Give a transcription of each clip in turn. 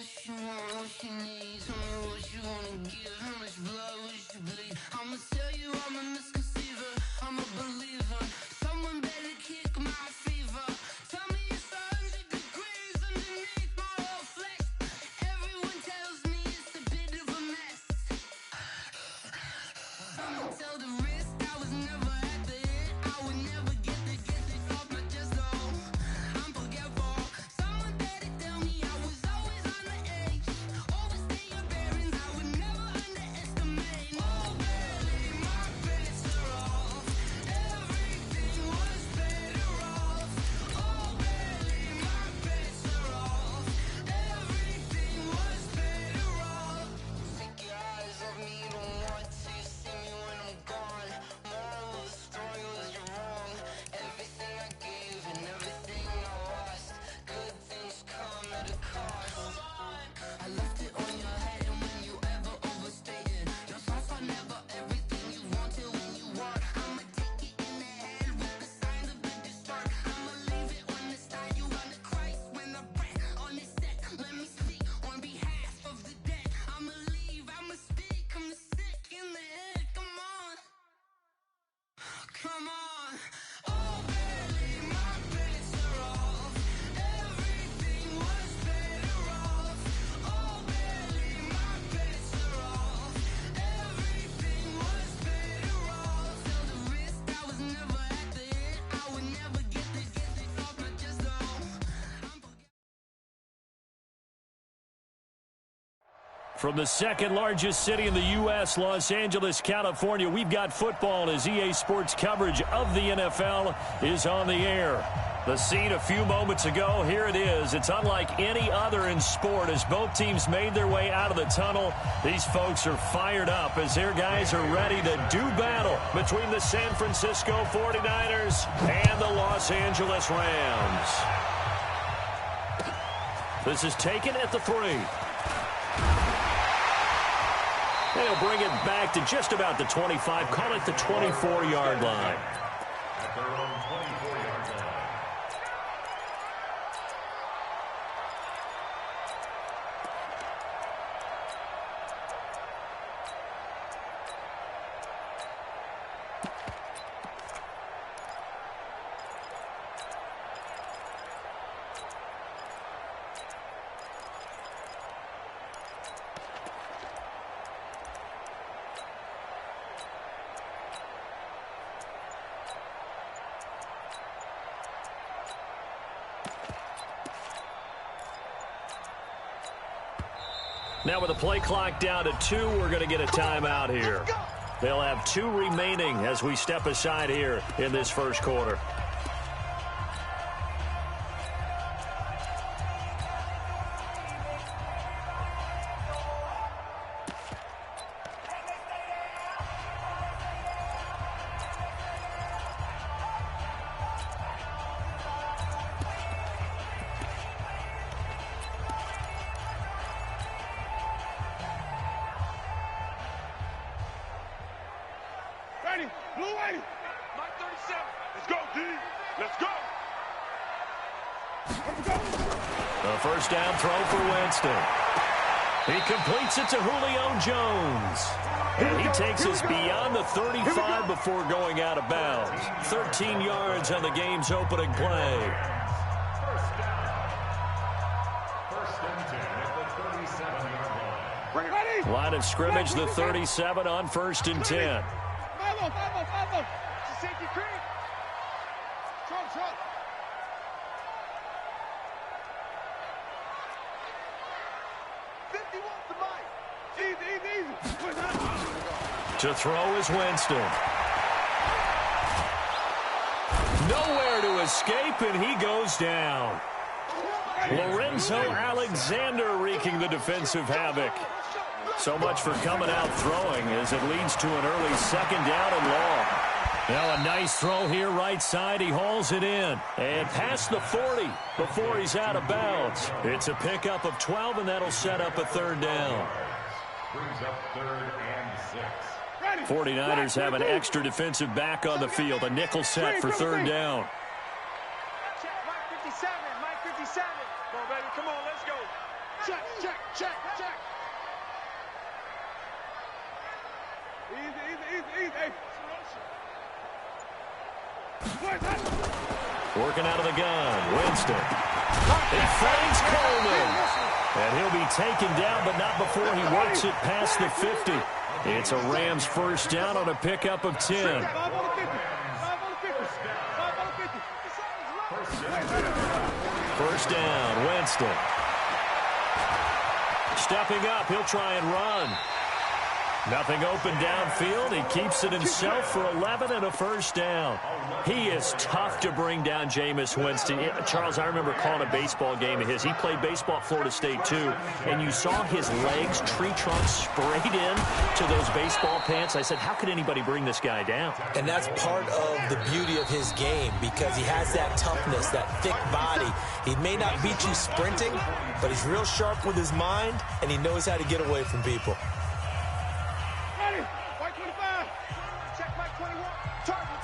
what you want, what you need. Tell me what you wanna give. How much blood would you bleed? I'ma tell you I'm a misconceiver. I'm a believer. Someone better kick my fever. Tell me it's 100 degrees underneath my whole flesh. Everyone tells me it's a bit of a mess. I'ma tell the risk I was never at the end. I would never get this off my chest though. I'm forgetful. Someone better tell me I was always on the edge. Overstay your bearings, I would never underestimate. Oh barely, my bets are off. Everything was better off. Oh barely, my bets are off. Everything was better off. Take your eyes off me, don't want to see me when I'm gone. Moral of the story was you're wrong. Everything I gave and everything I lost. Good things come at a cost. I left it on your head, and when you ever overstay it, your thoughts are never everything you wanted when you want. I'ma take it in the head with the signs of the distort. I'ma leave it on the side. You run the Christ when I breath on this set. Let me speak on behalf of the dead. I'ma leave, I'ma speak. I'm sick in the head. Come on, come on. Oh, barely, my bets are off. Everything was better off. Oh, barely, my bets are off. Everything was better off. Tell the risk I was never at the end. I would never get this off my chest though. From the second largest city in the U.S., Los Angeles, California, we've got football as EA Sports coverage of the NFL is on the air. The scene a few moments ago, here it is. It's unlike any other in sport as both teams made their way out of the tunnel. These folks are fired up as their guys are ready to do battle between the San Francisco 49ers and the Los Angeles Rams. This is taken at the 3. They'll bring it back to just about the 25, call it the 24-yard line. At their own 24-yard line. Now with the play clock down to 2, we're going to get a timeout here. They'll have 2 remaining as we step aside here in this first quarter. Ready, blue ready. Mike 37. Let's go, D. Let's go. The first down throw for Winston. He completes it to Julio Jones. And he takes us beyond the 35 before going out of bounds. 13 yards on the game's opening play. First and 10 at the 37-yard line. Ready. Line of scrimmage, the 37 on first and 10. Five. Safety creep. Trump. 51 to Mike. Easy. To throw is Winston. Nowhere to escape, and he goes down. Lorenzo Alexander wreaking the defensive havoc. So much for coming out throwing as it leads to an early second down and long. Now a nice throw here right side. He hauls it in. And past the 40 before he's out of bounds. It's a pickup of 12, and that'll set up a third down. Brings up 3rd and 6. 49ers have an extra defensive back on the field. A nickel set for third down. Mike 57. Come on, baby. Come on, let's go. Check. Easy. Working out of the gun, Winston. He finds Coleman. And he'll be taken down, but not before he works it past the 50. It's a Rams first down on a pickup of 10. First down, Winston. Stepping up, he'll try and run. Nothing open downfield. He keeps it himself for 11 and a first down. He is tough to bring down, Jameis Winston. Charles, I remember calling a baseball game of his. He played baseball at Florida State, too, and you saw his legs, tree trunks sprayed in to those baseball pants. I said, how could anybody bring this guy down? And that's part of the beauty of his game because he has that toughness, that thick body. He may not beat you sprinting, but he's real sharp with his mind, and he knows how to get away from people. White 25. Check white 21. Target.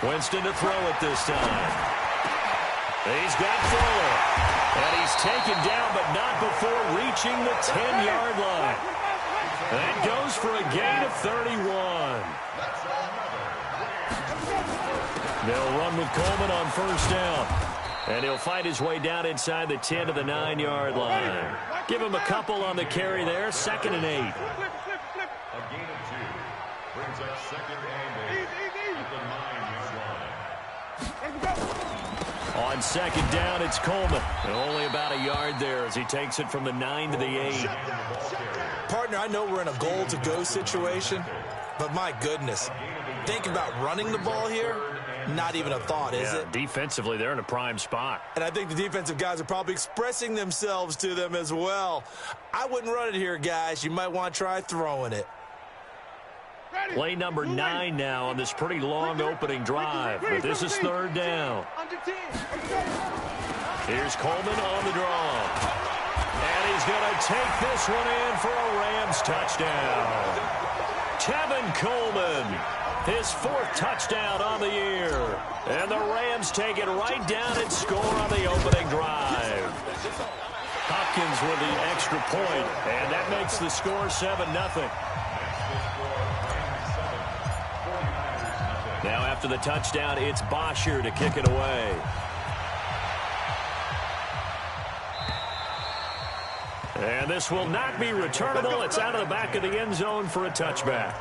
Winston to throw it this time. He's got Fuller. And he's taken down, but not before reaching the 10-yard line. That goes for a gain of 31. They'll run with Coleman on first down. And he'll fight his way down inside the 10 to the 9-yard line. Give him a couple on the carry there. 2nd and 8. A gain of 2. Brings up 2nd and 8 at the 9-yard line. On 2nd down, it's Coleman. And only about a yard there as he takes it from the 9 to the 8. Partner, I know we're in a goal-to-go situation, but my goodness, think about running the ball here. Not even a thought, is it? Defensively, they're in a prime spot. And I think the defensive guys are probably expressing themselves to them as well. I wouldn't run it here, guys. You might want to try throwing it. Play number 9 now on this pretty long opening drive. But this is 3rd down. Here's Coleman on the draw. And he's going to take this one in for a Rams touchdown. Tevin Coleman. His 4th touchdown on the year. And the Rams take it right down and score on the opening drive. Hopkins with the extra point, and that makes the score 7-0. Now after the touchdown, it's Bosher to kick it away. And this will not be returnable. It's out of the back of the end zone for a touchback.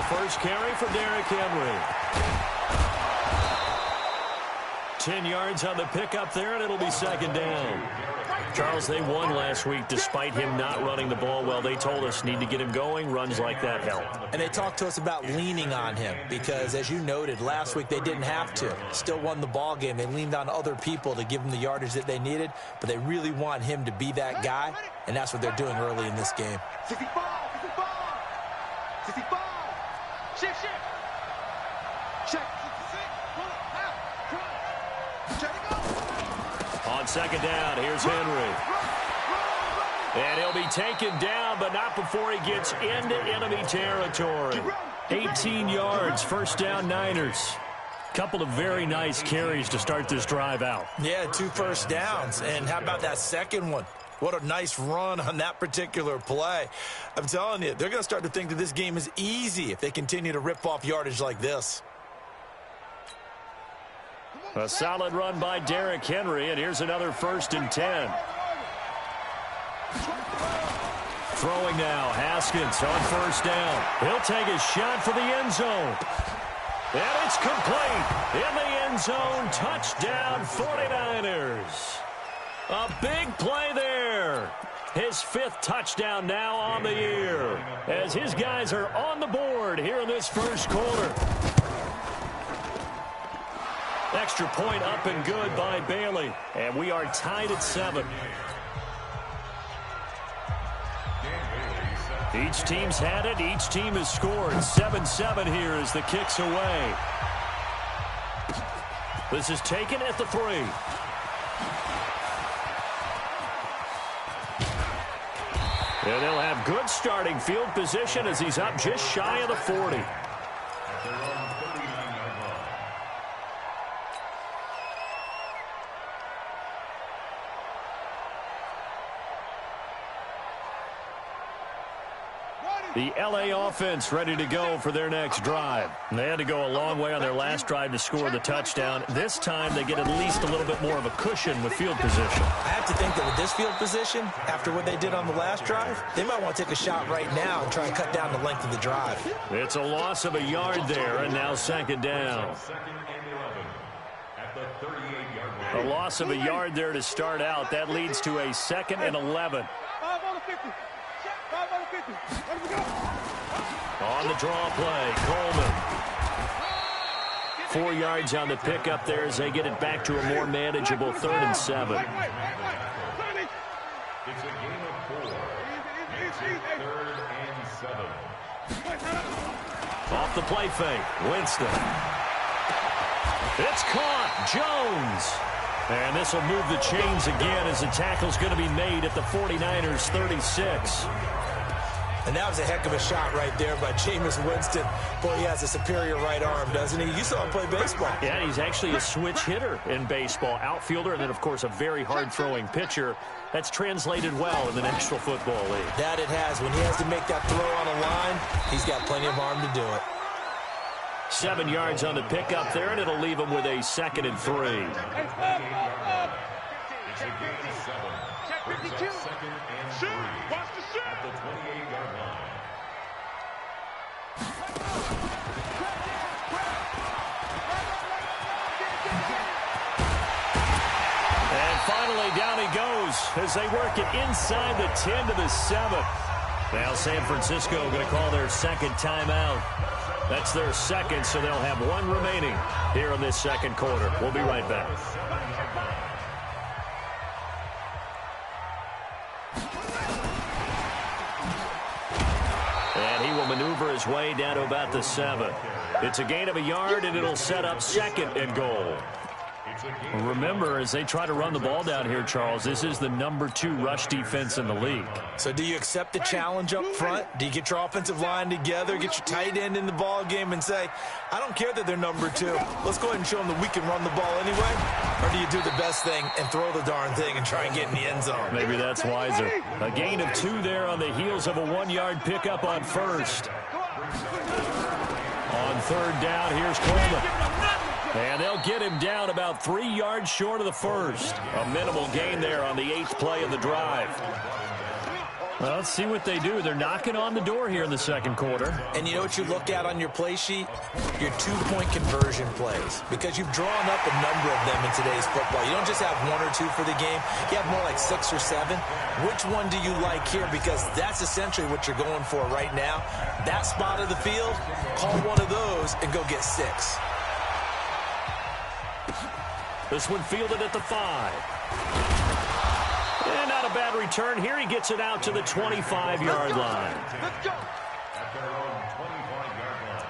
First carry for Derrick Henry. 10 yards on the pickup there, and it'll be 2nd down. Charles, they won last week despite him not running the ball well. They told us need to get him going. Runs like that help. And they talked to us about leaning on him because, as you noted, last week they didn't have to. Still won the ball game. They leaned on other people to give them the yardage that they needed, but they really want him to be that guy, and that's what they're doing early in this game. 65. Shift. Check. On 2nd down, here's Henry. And he'll be taken down, but not before he gets into enemy territory. 18 yards, first down Niners. Couple of very nice carries to start this drive out. Yeah, 2 first downs. And how about that second one? What a nice run on that particular play. I'm telling you, they're going to start to think that this game is easy if they continue to rip off yardage like this. A solid run by Derrick Henry, and here's another 1st and 10. Throwing now, Haskins on first down. He'll take a shot for the end zone. And it's complete. In the end zone, touchdown 49ers. A big play there. His 5th touchdown now on the year as his guys are on the board here in this first quarter. Extra point up and good by Bailey. And we are tied at 7. Each team's had it. Each team has scored. 7-7 here as the kick's away. This is taken at the 3. And they'll have good starting field position as he's up just shy of the 40. The LA offense ready to go for their next drive. They had to go a long way on their last drive to score the touchdown. This time they get at least a little bit more of a cushion with field position. I have to think that with this field position, after what they did on the last drive, they might want to take a shot right now and try and cut down the length of the drive. It's a loss of a yard there, and now second down. A loss of a yard there to start out. That leads to a 2nd and 11. 5 on the 50. 5 on the 50. Let me go. On the draw play, Coleman. 4 yards on the pickup there as they get it back to a more manageable 3rd and 7. It's a game of 4. It's 3rd and 7. Off the play fake, Winston. It's caught, Jones. And this will move the chains again as the tackle's going to be made at the 49ers 36. And that was a heck of a shot right there by Jameis Winston. Boy, he has a superior right arm, doesn't he? You saw him play baseball. Yeah, he's actually a switch hitter in baseball. Outfielder, and then, of course, a very hard-throwing pitcher. That's translated well in the National Football League. That it has. When he has to make that throw on a line, he's got plenty of arm to do it. 7 yards on the pickup there, and it'll leave him with a 2nd and 3. It's a game of 7. Check 52. 2nd and 3. Watch the shoot. At the 28-yard line. And finally, down he goes as they work it inside the 10 to the 7. Now San Francisco going to call their 2nd timeout. That's their 2nd, so they'll have 1 remaining here in this 2nd quarter. We'll be right back. And he will maneuver his way down to about the 7. It's a gain of a yard, and it'll set up 2nd and goal. Remember, as they try to run the ball down here, Charles, this is the number 2 rush defense in the league. So do you accept the challenge up front? Do you get your offensive line together, get your tight end in the ball game and say, I don't care that they're number 2. Let's go ahead and show them that we can run the ball anyway? Or do you do the best thing and throw the darn thing and try and get in the end zone? Maybe that's wiser. A gain of 2 there on the heels of a 1-yard pickup on 1st. On 3rd down, here's Coleman. And they'll get him down about 3 yards short of the 1st. A minimal gain there on the 8th play of the drive. Well, let's see what they do. They're knocking on the door here in the 2nd quarter. And you know what you look at on your play sheet? Your 2-point conversion plays. Because you've drawn up a number of them in today's football. You don't just have 1 or 2 for the game. You have more like 6 or 7. Which one do you like here? Because that's essentially what you're going for right now. That spot of the field, call one of those and go get 6. This one fielded at the 5. And not a bad return here. He gets it out to the 25-yard line. Let's go. At their own 25-yard line.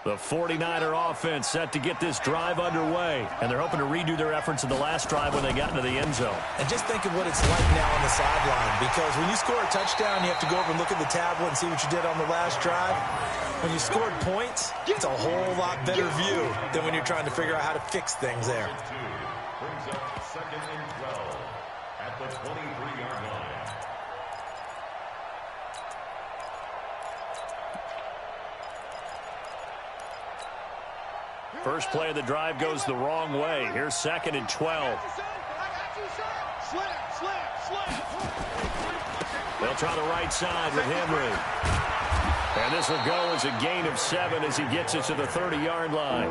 The 49er offense set to get this drive underway. And they're hoping to redo their efforts in the last drive when they got into the end zone. And just think of what it's like now on the sideline. Because when you score a touchdown, you have to go over and look at the tablet and see what you did on the last drive. When you scored points, it's a whole lot better view than when you're trying to figure out how to fix things there. Brings up 2nd and 12 at the 23-yard line. First play of the drive goes the wrong way. Here's 2nd and 12. They'll try the right side with Henry. And this will go as a gain of 7 as he gets it to the 30-yard line.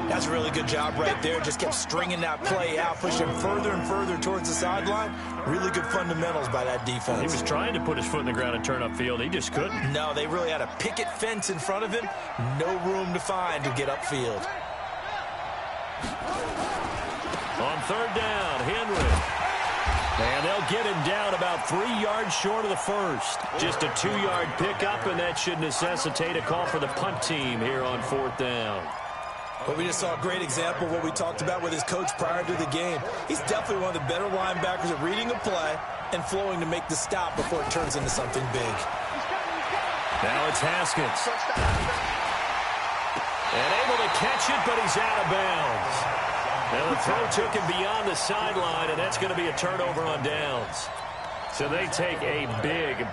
That's a really good job right there. Just kept stringing that play out, pushing further and further towards the sideline. Really good fundamentals by that defense. He was trying to put his foot in the ground and turn upfield. He just couldn't. No, they really had a picket fence in front of him. No room to find to get upfield. On third down, Henry. And they'll get him down about 3 yards short of the first. Just a 2-yard pickup, and that should necessitate a call for the punt team here on fourth down. Well, we just saw a great example of what we talked about with his coach prior to the game. He's definitely one of the better linebackers at reading a play and flowing to make the stop before it turns into something big. Now it's Haskins. And able to catch it, but he's out of bounds. Now the throw took him beyond the sideline, and that's going to be a turnover on downs. So they take a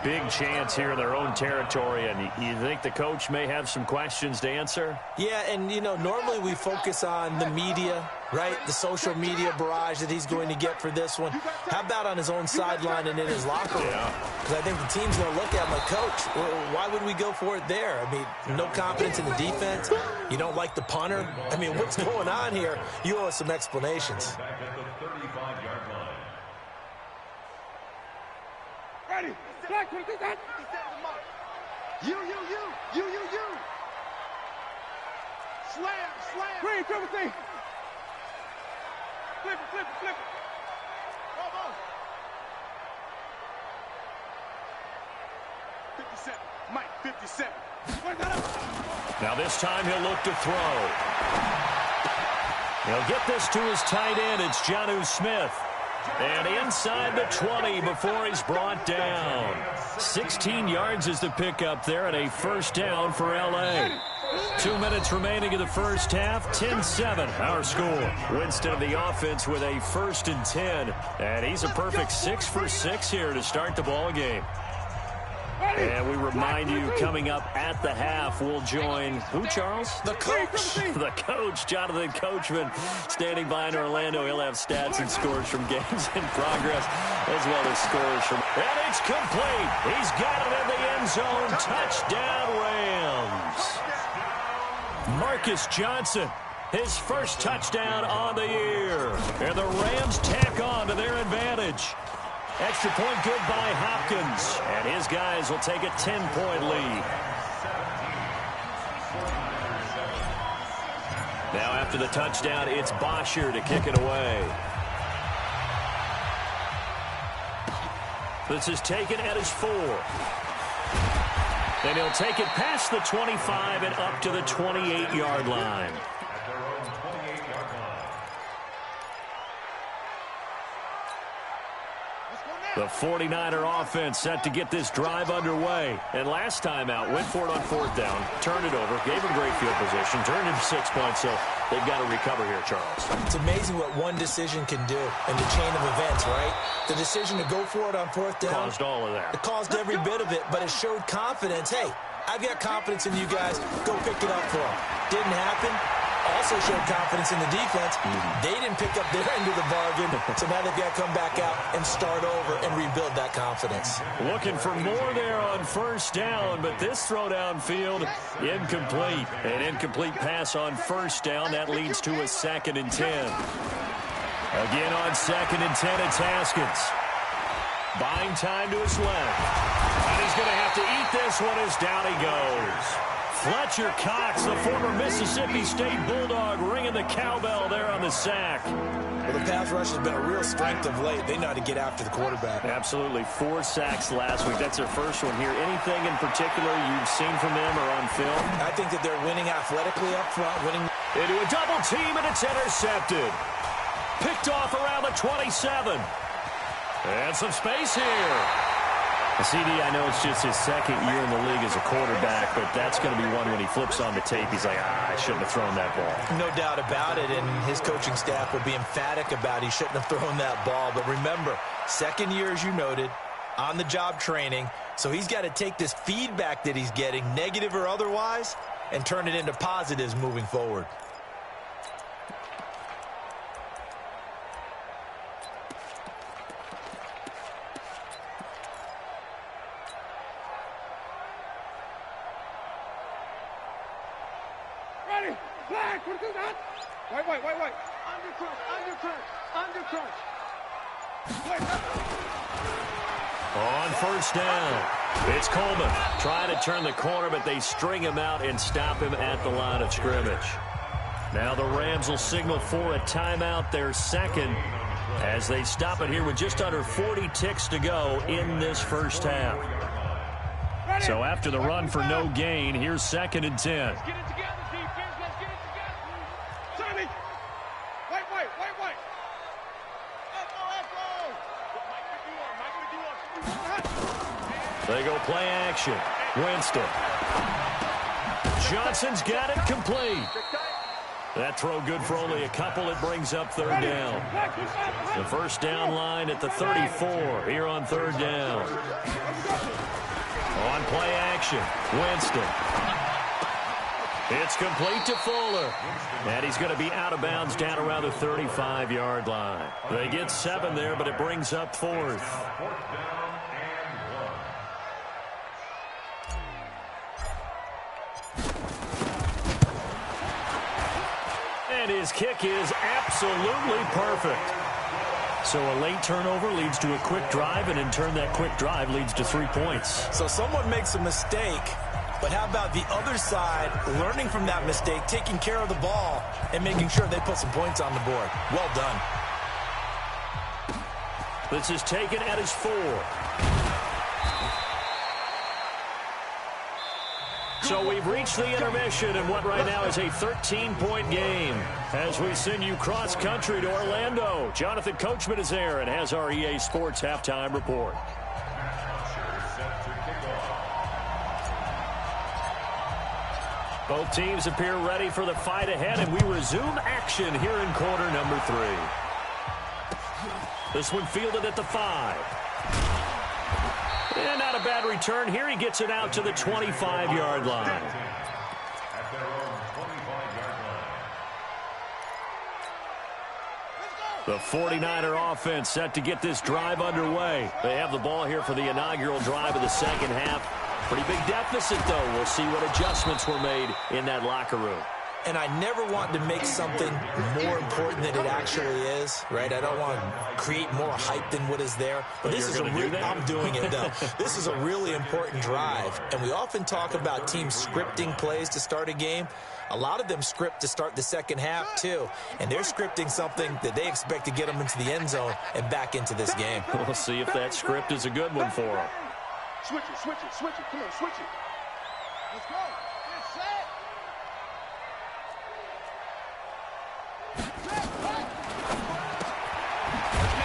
big chance here in their own territory, and you think the coach may have some questions to answer? Yeah, and, you know, normally we focus on the media, right? The social media barrage that he's going to get for this one. How about on his own sideline and in his locker room? Because I think the team's going to look at him like, Coach, why would we go for it there? I mean, no confidence in the defense. You don't like the punter. I mean, what's going on here? You owe us some explanations. Ready. Black, what is that? You. Slam. Green, triple C. Flip it. Go. 57. Mike, 57. Now this time he'll look to throw. He'll get this to his tight end. It's Jonnu Smith. And inside the 20 before he's brought down. 16 yards is the pickup there, and a first down for L.A. 2 minutes remaining in the first half. 10-7 our score. Winston of the offense with a 1st and 10. And he's a perfect 6 for 6 here to start the ball game. And we remind you, coming up at the half, we'll join who, Charles? The coach. The coach, Jonathan Coachman, standing by in Orlando. He'll have stats and scores from games in progress, as well as scores from... And it's complete. He's got it in the end zone. Touchdown, Rams. Marcus Johnson, his first touchdown on the year. And the Rams tack on to their advantage. Extra point good by Hopkins. And his guys will take a 10-point lead. Now after the touchdown, it's Bosher to kick it away. This is taken at his 4. Then he'll take it past the 25 and up to the 28-yard line. The 49er offense set to get this drive underway. And last time out, went for it on fourth down, turned it over, gave him great field position, turned him 6 points, so they've got to recover here, Charles. It's amazing what one decision can do in the chain of events, right? The decision to go for it on fourth down. Caused all of that. It caused every bit of it, but it showed confidence. Hey, I've got confidence in you guys. Go pick it up for them. Didn't happen. Also showed confidence in the defense. They didn't pick up their end of the bargain, so now they've got to come back out and start over and rebuild that confidence. Looking for more there on first down, but this throw downfield, incomplete. An incomplete pass on first down. That leads to a 2nd and 10. Again on 2nd and 10, it's Haskins. Buying time to his left. And he's going to have to eat this one as down he goes. Fletcher Cox, the former Mississippi State Bulldog, ringing the cowbell there on the sack. Well, the pass rush has been a real strength of late. They know how to get after the quarterback. Absolutely. 4 sacks last week. That's their first one here. Anything in particular you've seen from them or on film? I think that they're winning athletically up front, winning. Into a double team, and it's intercepted. Picked off around the 27. And some space here. CD, I know it's just his 2nd year in the league as a quarterback, but that's going to be one when he flips on the tape. He's like, I shouldn't have thrown that ball. No doubt about it, and his coaching staff will be emphatic about he shouldn't have thrown that ball. But remember, 2nd year, as you noted, on-the-job training, so he's got to take this feedback that he's getting, negative or otherwise, and turn it into positives moving forward. Ready. Black, what is that? White. Under crunch. On first down, it's Coleman trying to turn the corner, but they string him out and stop him at the line of scrimmage. Now the Rams will signal for a timeout, their second, as they stop it here with just under 40 ticks to go in this first half. So after the run for no gain, here's 2nd and 10. Let's get it together, defense. Let's get it together. Tommy. White. They go play action. Winston. Johnson's got it complete. That throw good for only a couple. It brings up 3rd down. The first down line at the 34 here on 3rd down. On play action, Winston. It's complete to Fuller. And he's going to be out of bounds down around the 35-yard line. They get 7 there, but it brings up 4th. And his kick is absolutely perfect. So a late turnover leads to a quick drive, and in turn that quick drive leads to 3 points. So someone makes a mistake, but how about the other side learning from that mistake, taking care of the ball, and making sure they put some points on the board? Well done. This is taken at his 4. So we've reached the intermission in what right now is a 13-point game. As we send you cross-country to Orlando, Jonathan Coachman is there and has our EA Sports halftime report. Both teams appear ready for the fight ahead, and we resume action here in quarter number 3. This one fielded at the 5. And not a bad return here. He gets it out to the 25-yard line. The 49er offense set to get this drive underway. They have the ball here for the inaugural drive of the second half. Pretty big deficit, though. We'll see what adjustments were made in that locker room. And I never want to make something more important than it actually is, right? I don't want to create more hype than what is there. But this is I'm doing it, though. This is a really important drive. And we often talk about teams scripting plays to start a game. A lot of them script to start the second half, too. And they're scripting something that they expect to get them into the end zone and back into this game. We'll see if that script is a good one for them. Switch it. Come on, switch it. Let's go. Get set.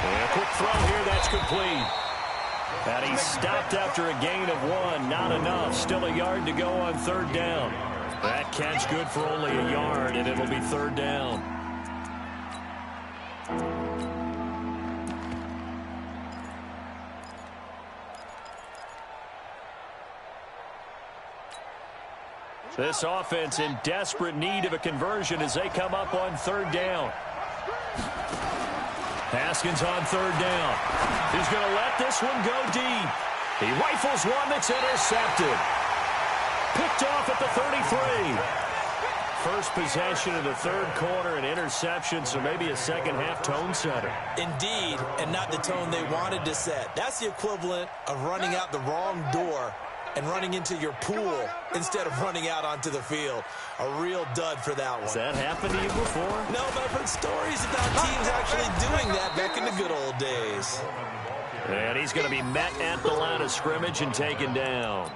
And a quick throw here, that's complete. And he stopped after a gain of 1. Not enough. Still a yard to go on 3rd down. That catch good for only a yard, and it'll be 3rd down. This offense in desperate need of a conversion as they come up on 3rd down. Haskins on 3rd down. He's going to let this one go deep. He rifles one that's intercepted. Picked off at the 33. First possession of the 3rd quarter, an interception, so maybe a second-half tone setter. Indeed, and not the tone they wanted to set. That's the equivalent of running out the wrong door and running into your pool instead of running out onto the field. A real dud for that one. Has that happened to you before? No, but I've heard stories about teams actually doing that back in the good old days. And he's going to be met at the line of scrimmage and taken down.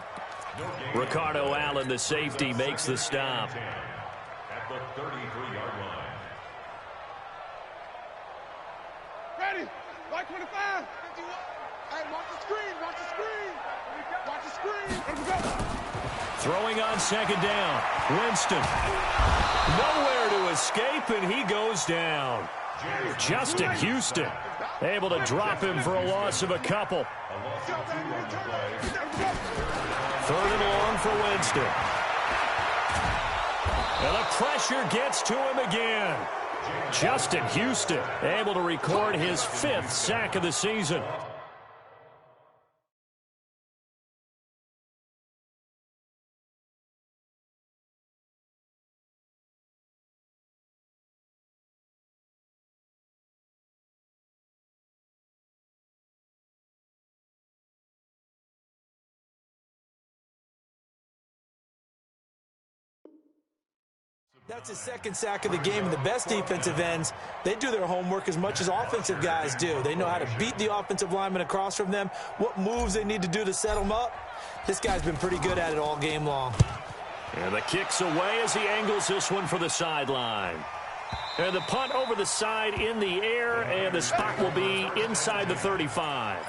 Ricardo Allen, the safety, makes the stop. At the 33-yard line. Ready. White 25. Hey, watch the screen. Watch the screen. Watch the screen. Let me go. Throwing on 2nd down. Winston. Nowhere to escape, and he goes down. Justin Houston able to drop him for a loss of a couple. 3rd and long for Winston. And the pressure gets to him again. Justin Houston able to record his 5th sack of the season. That's his second sack of the game, and the best defensive ends, they do their homework as much as offensive guys do. They know how to beat the offensive lineman across from them, what moves they need to do to set them up. This guy's been pretty good at it all game long. And the kick's away as he angles this one for the sideline. And the punt over the side in the air, and the spot will be inside the 35.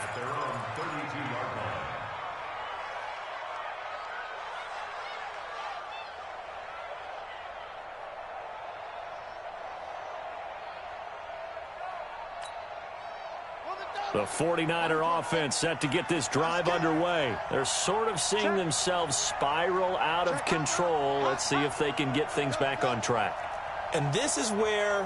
The 49er offense set to get this drive underway. They're sort of seeing themselves spiral out of control. Let's see if they can get things back on track. And this is where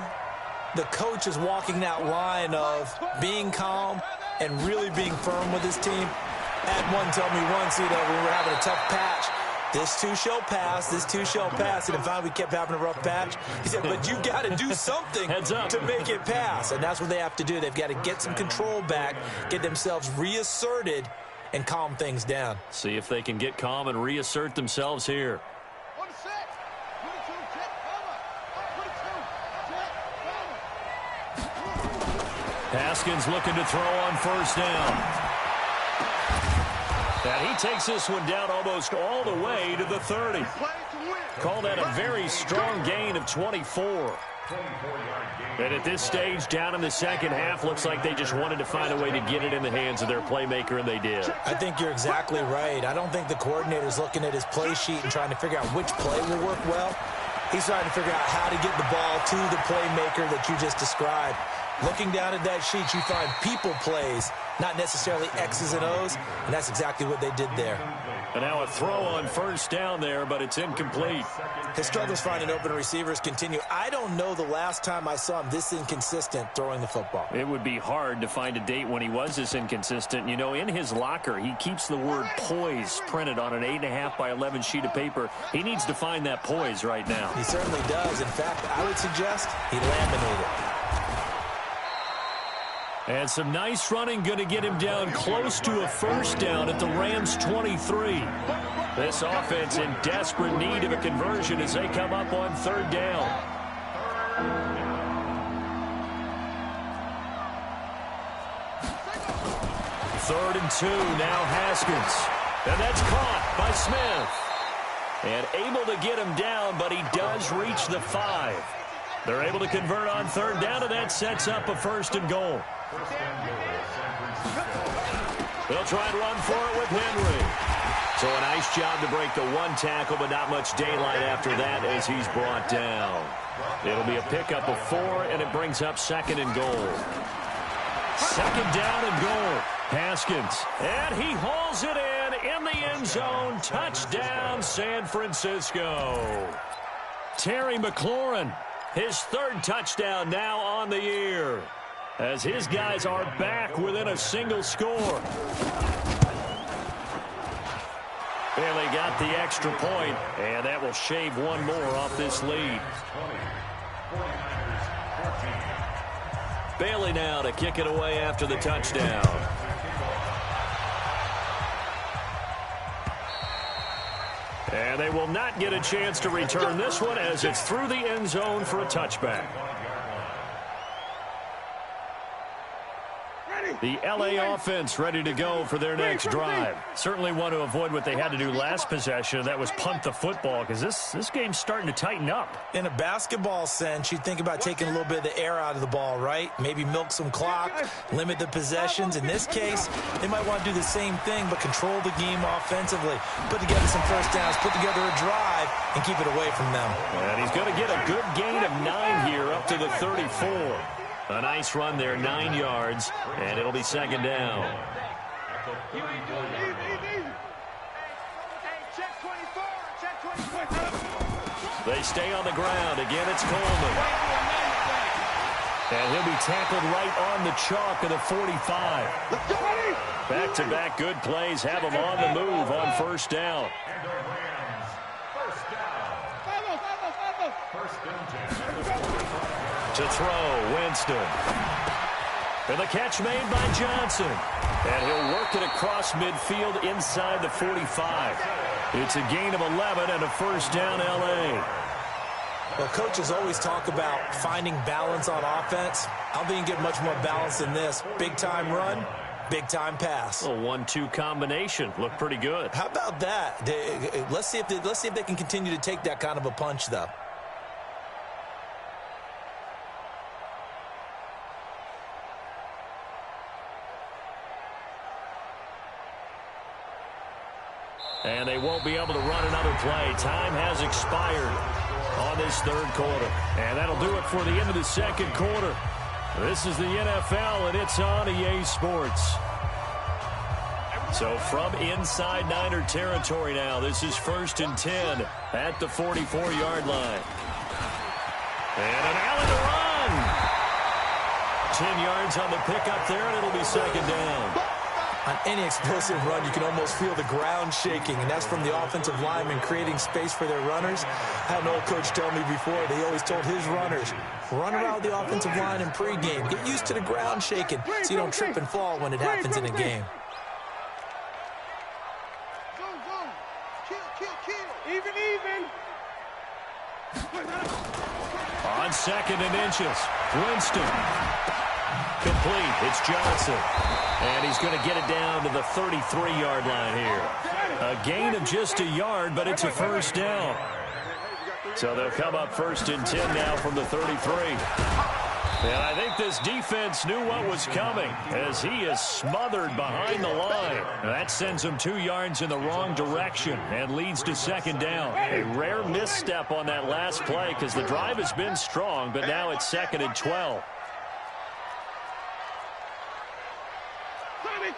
the coach is walking that line of being calm and really being firm with his team. Had one tell me once, when we were having a tough patch, this too shall pass, this too shall pass. And finally we kept having a rough patch. He said, but you've got to do something to make it pass. And that's what they have to do. They've got to get some control back, get themselves reasserted, and calm things down. See if they can get calm and reassert themselves here. Haskins looking to throw on first down. And he takes this one down almost all the way to the 30. Call that a very strong gain of 24. And at this stage, down in the second half, looks like they just wanted to find a way to get it in the hands of their playmaker, and they did. I think you're exactly right. I don't think the coordinator's looking at his play sheet and trying to figure out which play will work well. He's trying to figure out how to get the ball to the playmaker that you just described. Looking down at that sheet, you find people plays, not necessarily X's and O's, and that's exactly what they did there. And now a throw on first down there, but it's incomplete. His struggles finding open receivers continue. I don't know the last time I saw him this inconsistent throwing the football. It would be hard to find a date when he was this inconsistent. You know, in his locker, he keeps the word poise printed on an 8.5 by 11 sheet of paper. He needs to find that poise right now. He certainly does. In fact, I would suggest he laminated. And some nice running going to get him down close to a first down at the Rams' 23. This offense in desperate need of a conversion as they come up on third down. Third and 2, now Haskins. And that's caught by Smith. And able to get him down, but he does reach the 5. They're able to convert on third down, and that sets up a first and goal. They'll try and run for it with Henry. So a nice job to break the one tackle, but not much daylight after that as he's brought down. It'll be a pickup of 4, and it brings up second and goal. Second down and goal. Haskins, and he hauls it in the end zone. Touchdown, San Francisco. Terry McLaurin, his third touchdown now on the year, as his guys are back within a single score. Bailey got the extra point, and that will shave one more off this lead. Bailey now to kick it away after the touchdown. And they will not get a chance to return this one as it's through the end zone for a touchback. The L.A. offense ready to go for their next drive. Certainly want to avoid what they had to do last possession. That was punt the football, because this game's starting to tighten up. In a basketball sense, you think about taking a little bit of the air out of the ball, right? Maybe milk some clock, limit the possessions. In this case, they might want to do the same thing, but control the game offensively. Put together some first downs, put together a drive, and keep it away from them. And he's going to get a good gain of 9 here up to the 34. A nice run there, 9 yards, and it'll be second down. They stay on the ground. Again, it's Coleman. And he'll be tackled right on the chalk of the 45. Back-to-back good plays have him on the move on first down. To throw, Winston. And the catch made by Johnson. And he'll work it across midfield inside the 45. It's a gain of 11 and a first down, L.A. Well, coaches always talk about finding balance on offense. I don't think you get much more balance than this. Big-time run, big-time pass. A 1-2 combination. Looked pretty good. How about that? Let's see if they can continue to take that kind of a punch, though. And they won't be able to run another play. Time has expired on this third quarter. And that'll do it for the end of the second quarter. This is the NFL, and it's on EA Sports. So from inside Niner territory now, this is 1st and 10 at the 44-yard line. And an Allen to run. 10 yards on the pickup there, and it'll be second down. On any explosive run, you can almost feel the ground shaking, and that's from the offensive linemen creating space for their runners. I had an old coach tell me before, he always told his runners, run around the offensive line in pregame. Get used to the ground shaking so you don't trip and fall when it happens in a game. Even. On 2nd and inches, Winston. Complete. It's Johnson. And he's going to get it down to the 33-yard line here. A gain of just a yard, but it's a first down. So they'll come up 1st and 10 now from the 33. And I think this defense knew what was coming as he is smothered behind the line. That sends him 2 yards in the wrong direction and leads to second down. A rare misstep on that last play because the drive has been strong, but now it's 2nd and 12. Tommy!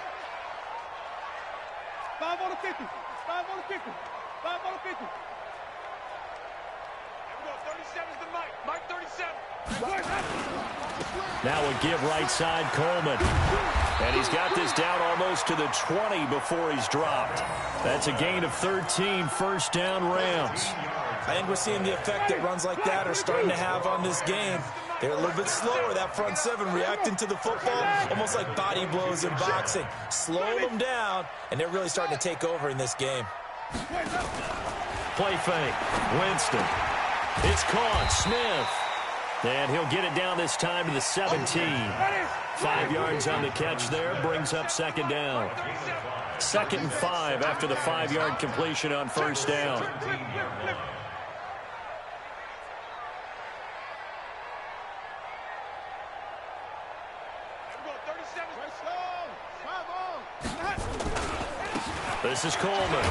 5 on the 50. 5 on the 50. 5 on the 50. Here we go. 37's the Mike. Mike 37. Now a give right side, Coleman. And he's got this down almost to the 20 before he's dropped. That's a gain of 13, first down Rams. I think we're seeing the effect that runs like that are starting to have on this game. They're a little bit slower, that front seven, reacting to the football, almost like body blows in boxing. Slow them down, and they're really starting to take over in this game. Play fake, Winston. It's caught, Smith. And he'll get it down this time to the 17. 5 yards on the catch there, brings up second down. 2nd and 5 after the 5-yard completion on first down. This is Coleman.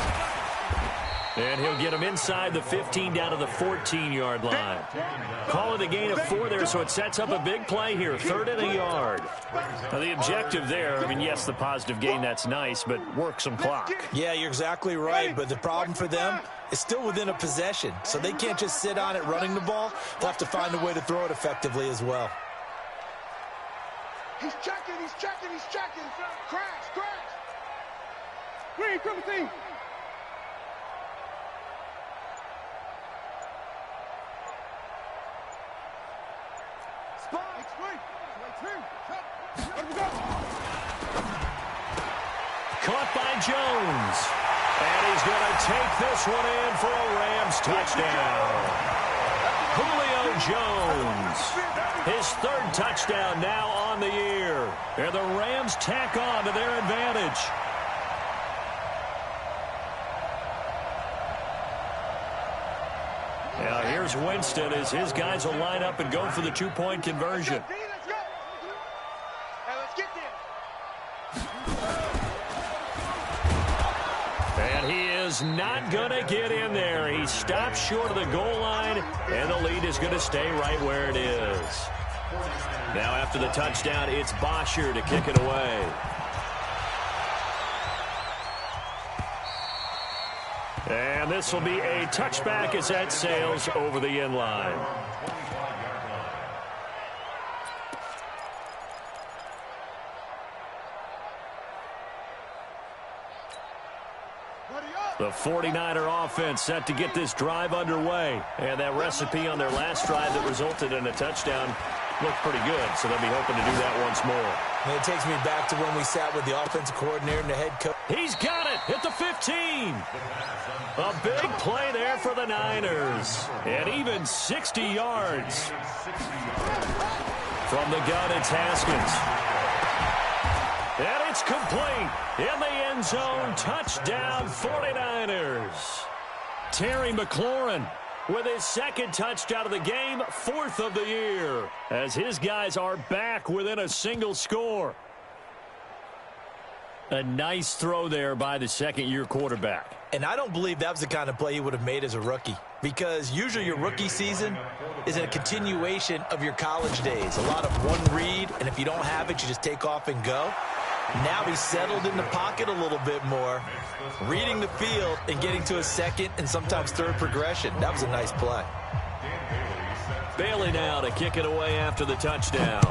And he'll get him inside the 15 down to the 14-yard line. Call it a gain of 4 there, so it sets up a big play here. 3rd and a yard. Now, the objective there, I mean, yes, the positive gain, that's nice, but work some clock. Yeah, you're exactly right, but the problem for them is still within a possession, so they can't just sit on it running the ball. They'll have to find a way to throw it effectively as well. He's checking. Crash. Green, triple team. Caught by Jones. And he's going to take this one in for a Rams touchdown. Julio Jones. His 3rd touchdown now on the year. And the Rams tack on to their advantage. Now here's Winston as his guys will line up and go for the 2-point conversion. And he is not going to get in there. He stops short of the goal line, and the lead is going to stay right where it is. Now after the touchdown, it's Bosher to kick it away. And this will be a touchback as that sails over the end line. The 49er offense set to get this drive underway. And that recipe on their last drive that resulted in a touchdown looked pretty good, so they'll be hoping to do that once more. And it takes me back to when we sat with the offensive coordinator and the head coach. He's got it at the 15. A big play there for the Niners. And even 60 yards. From the gun, it's Haskins. And it's complete. In the end zone, touchdown 49ers. Terry McLaurin with his second touchdown of the game, 4th of the year, as his guys are back within a single score. A nice throw there by the second-year quarterback. And I don't believe that was the kind of play he would have made as a rookie, because usually your rookie season is a continuation of your college days. A lot of one read, and if you don't have it, you just take off and go. Now he's settled in the pocket a little bit more, reading the field and getting to a second and sometimes third progression. That was a nice play. Bailey now to kick it away after the touchdown.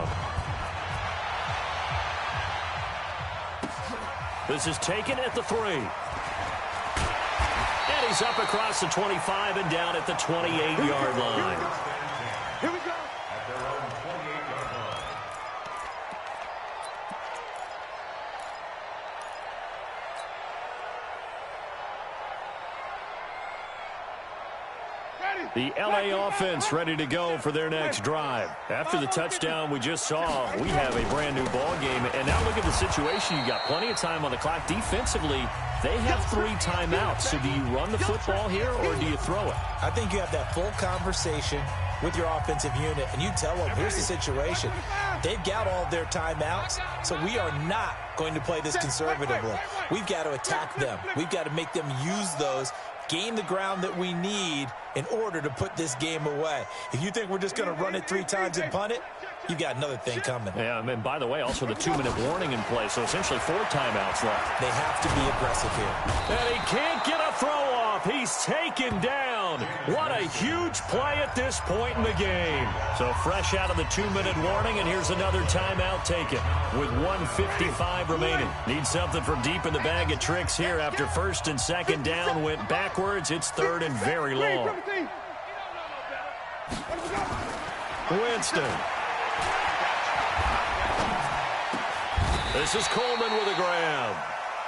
This is taken at the 3. And he's up across the 25 and down at the 28-yard line. Here we go. At their own 28-yard line. The LA offense ready to go for their next drive. After the touchdown we just saw, we have a brand new ball game. And now look at the situation. You got plenty of time on the clock. Defensively, they have 3 timeouts. So do you run the football here or do you throw it? I think you have that full conversation with your offensive unit, and you tell them, here's the situation. They've got all of their timeouts, so we are not going to play this conservatively. We've got to attack them. We've got to make them use those, gain the ground that we need in order to put this game away. If you think we're just going to run it 3 times and punt it, you've got another thing coming. Yeah, and by the way, also the 2-minute warning in play, so essentially 4 timeouts left. They have to be aggressive here. And he can't get a throw off. He's taken down. What a huge play at this point in the game. So fresh out of the 2-minute warning, and here's another timeout taken with 1:55 remaining. Need something from deep in the bag of tricks here after 1st and 2nd down went backwards. It's 3rd and very long. Winston. This is Coleman with a grab.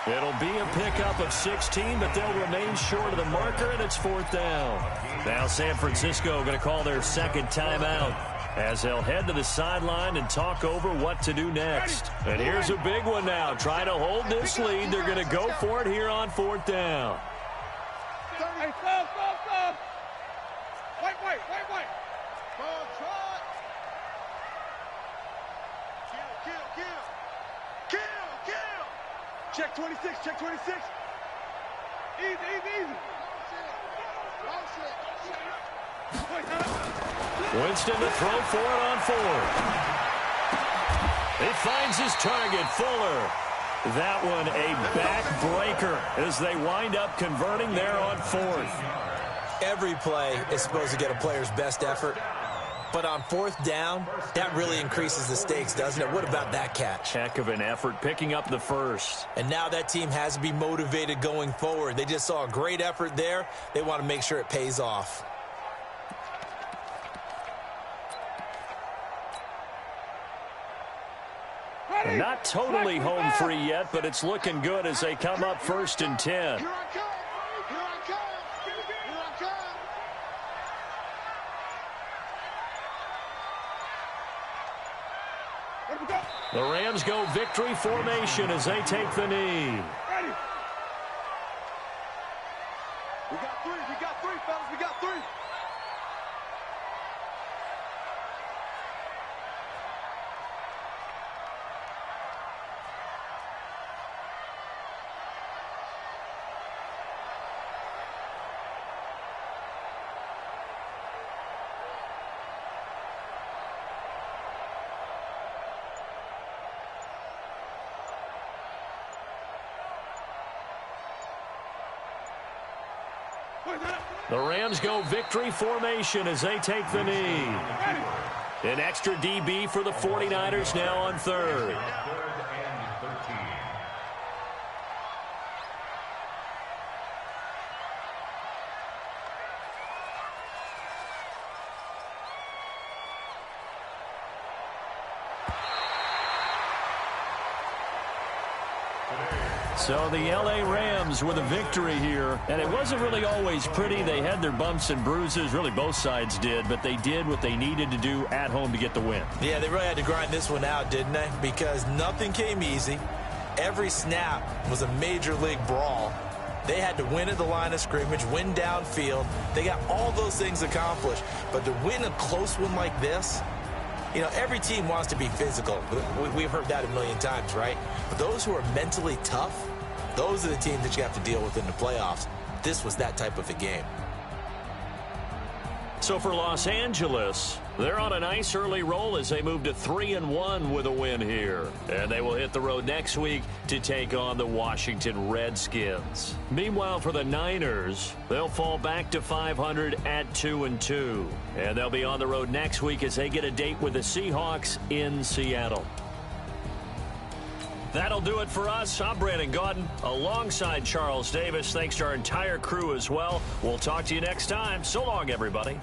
It'll be a pickup of 16, but they'll remain short of the marker, and it's 4th down. Now San Francisco going to call their 2nd timeout as they'll head to the sideline and talk over what to do next. And here's a big one now. Trying to hold this lead. They're going to go for it here on 4th down. Hey, stop. Wait. Kill. Check 26. Easy. Winston to throw for it on 4th. He finds his target, Fuller. That one a backbreaker as they wind up converting there on 4th. Every play is supposed to get a player's best effort. But on 4th down, that really increases the stakes, doesn't it? What about that catch? Heck of an effort picking up the 1st. And now that team has to be motivated going forward. They just saw a great effort there. They want to make sure it pays off. And not totally home free yet, but it's looking good as they come up 1st and 10. Here I come. The Rams go victory formation as they take the knee. Ready. We got 3, fellas. We got 3. The Rams go victory formation as they take the knee. An extra DB for the 49ers now on 3rd. So the L.A. Rams with a victory here, and it wasn't really always pretty. They had their bumps and bruises, really both sides did, but they did what they needed to do at home to get the win. Yeah, they really had to grind this one out, didn't they? Because nothing came easy. Every snap was a major league brawl. They had to win at the line of scrimmage, win downfield. They got all those things accomplished. But to win a close one like this, you know, every team wants to be physical. We've heard that a million times, right? But those who are mentally tough, those are the teams that you have to deal with in the playoffs. This was that type of a game. So for Los Angeles, they're on a nice early roll as they move to 3-1 with a win here. And they will hit the road next week to take on the Washington Redskins. Meanwhile, for the Niners, they'll fall back to 500 at 2-2. And they'll be on the road next week as they get a date with the Seahawks in Seattle. That'll do it for us. I'm Brandon Gaudin alongside Charles Davis. Thanks to our entire crew as well. We'll talk to you next time. So long, everybody.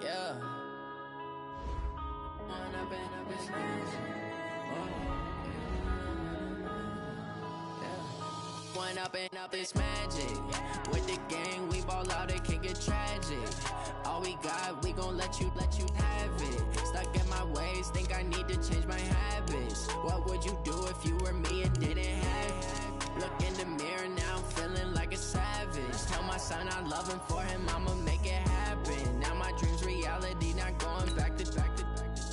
Yeah. One up and up is magic. With the gang, we ball out, it can get tragic. All we got, we gon' let you have it. Stuck in my ways, think I need to change my habits. What would you do if you were me and didn't have it? Look in the mirror, now I'm feeling like a savage. Tell my son I love him, for him I'ma make it happen. Now my dream's reality, not going back to.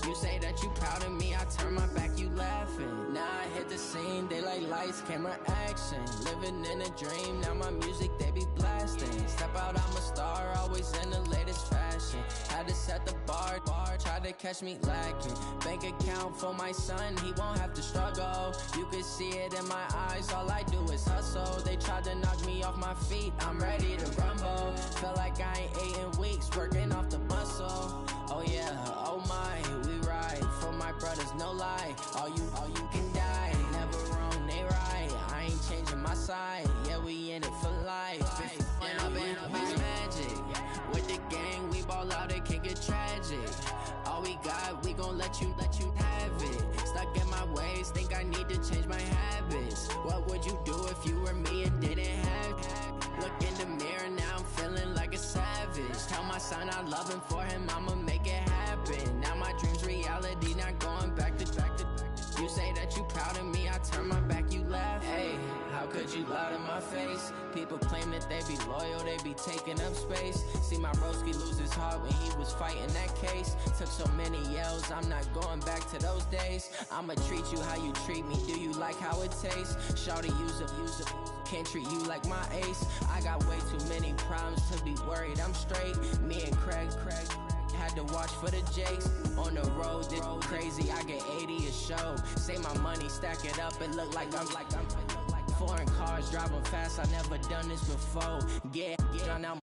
You say that you proud of me, I turn my back, you laughing. Now I hit the scene, daylight lights, camera action. Living in a dream, now my music, they be blasting. Step out, I'm a star, always in the latest fashion. Had to set the bar, try to catch me lacking. Bank account for my son, he won't have to struggle. You can see it in my eyes, all I do is hustle. They tried to knock me off my feet, I'm ready to rumble. Felt like I ain't ate in weeks, working off the muscle. Oh yeah, oh my, we ride for my brothers, no lie. All you can die, never wrong, they right. I ain't changing my side, yeah, we in it for life. If up is magic. With the gang, we ball out, it can get tragic. All we got, we gon' let you have it. Stuck in my ways, think I need to change my habits. What would you do if you were me and didn't have it? Look in the mirror, now I'm feeling like a savage. Tell my son I love him, for him I'ma make it happen. Now my dream's reality, not going back to. You say that you proud of me, I turn my back, you laugh. Hey, how could you lie to my face? People claim that they be loyal, they be taking up space. See my broski lose his heart when he was fighting that case. Took so many yells, I'm not going back to those days. I'ma treat you how you treat me, do you like how it tastes? Shawty, use it, can't treat you like my ace. I got way too many problems to be worried, I'm straight. Me and Craig had to watch for the Jakes. On the road, this crazy, I get 80 a show. Say my money, stack it up, it look like I'm foreign cars, driving fast, I never done this before. Yeah, now